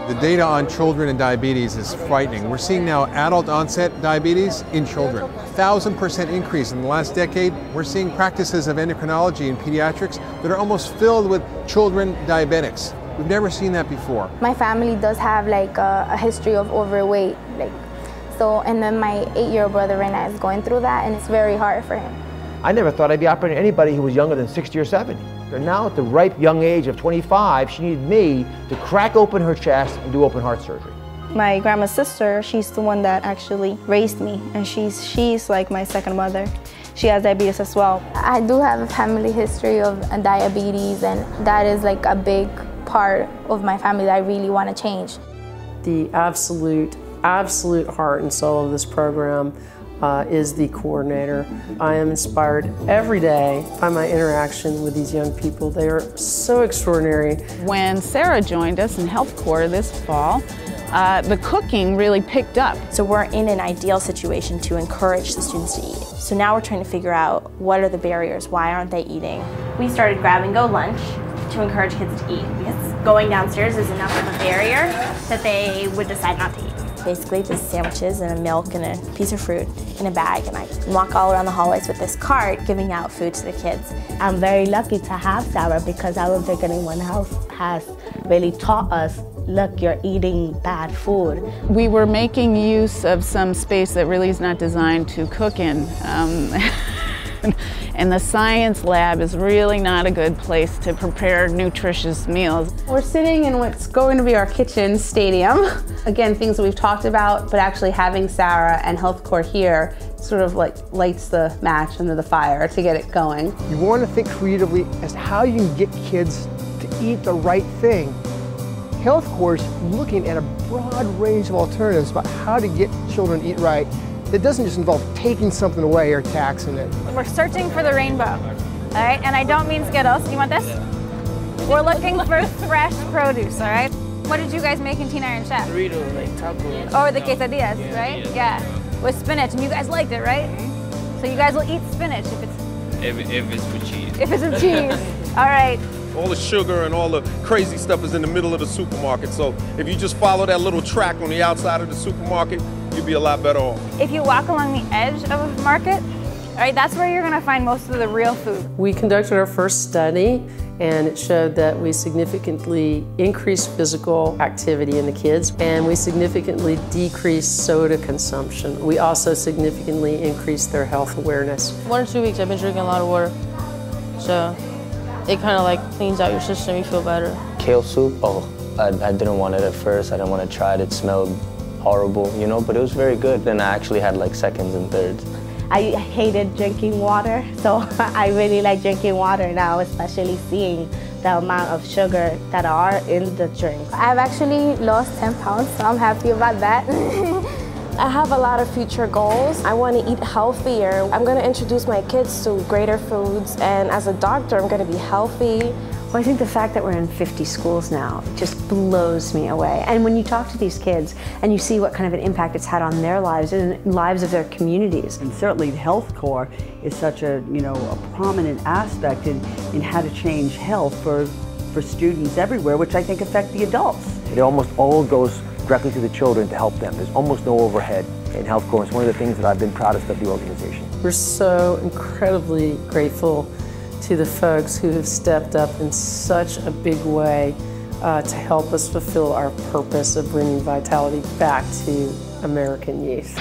The data on children and diabetes is frightening. We're seeing now adult onset diabetes in children. 1,000% increase in the last decade. We're seeing practices of endocrinology in pediatrics that are almost filled with children diabetics. We've never seen that before. My family does have like a history of overweight, and then my 8-year-old brother right now is going through that, and it's very hard for him. I never thought I'd be operating anybody who was younger than 60 or 70. And now at the ripe young age of 25, she needed me to crack open her chest and do open heart surgery. My grandma's sister, she's the one that actually raised me, and she's like my second mother. She has diabetes as well. I do have a family history of diabetes, and that is like a big part of my family that I really want to change. The absolute heart and soul of this program is the coordinator. I am inspired every day by my interaction with these young people. They are so extraordinary. When Sarah joined us in HealthCorps this fall, the cooking really picked up. So we're in an ideal situation to encourage the students to eat. So now we're trying to figure out what are the barriers, why aren't they eating? We started grab-and-go lunch to encourage kids to eat, because going downstairs is enough of a barrier that they would decide not to eat. Basically just sandwiches and a milk and a piece of fruit in a bag, and I walk all around the hallways with this cart giving out food to the kids. I'm very lucky to have Sarah, because I don't think anyone else has really taught us, look, you're eating bad food. We were making use of some space that really is not designed to cook in. And the science lab is really not a good place to prepare nutritious meals. We're sitting in what's going to be our kitchen stadium. Again, things that we've talked about, but actually having Sarah and HealthCorps here sort of like lights the match under the fire to get it going. You want to think creatively as to how you can get kids to eat the right thing. HealthCorps is looking at a broad range of alternatives about how to get children to eat right. It doesn't just involve taking something away or taxing it. We're searching for the rainbow, all right? And I don't mean Skittles. You want this? We're looking for fresh produce, all right? What did you guys make in Teen Iron Chef? Burritos, like tacos. Or the quesadillas, right? Yeah. With spinach, and you guys liked it, right? So you guys will eat spinach if it's with cheese. If it's with cheese. All right. All the sugar and all the crazy stuff is in the middle of the supermarket. So if you just follow that little track on the outside of the supermarket, you'll be a lot better off. If you walk along the edge of a market, all right, that's where you're gonna find most of the real food. We conducted our first study, and it showed that we significantly increased physical activity in the kids, and we significantly decreased soda consumption. We also significantly increased their health awareness. 1 or 2 weeks I've been drinking a lot of water, so it kind of like cleans out your system, you feel better. Kale soup, I didn't want it at first. I didn't want to try it. It smelled horrible, you know, but it was very good. Then I actually had like seconds and thirds. I hated drinking water, so I really like drinking water now, especially seeing the amount of sugar that are in the drink. I've actually lost 10 pounds, so I'm happy about that. I have a lot of future goals. I want to eat healthier. I'm going to introduce my kids to greater foods, and as a doctor, I'm going to be healthy. Well, I think the fact that we're in 50 schools now just blows me away. And when you talk to these kids and you see what kind of an impact it's had on their lives and lives of their communities. And certainly HealthCorps is such a, a prominent aspect in how to change health for students everywhere, which I think affect the adults. It almost all goes directly to the children to help them. There's almost no overhead in HealthCorps. It's one of the things that I've been proudest of the organization. We're so incredibly grateful to the folks who have stepped up in such a big way to help us fulfill our purpose of bringing vitality back to American youth.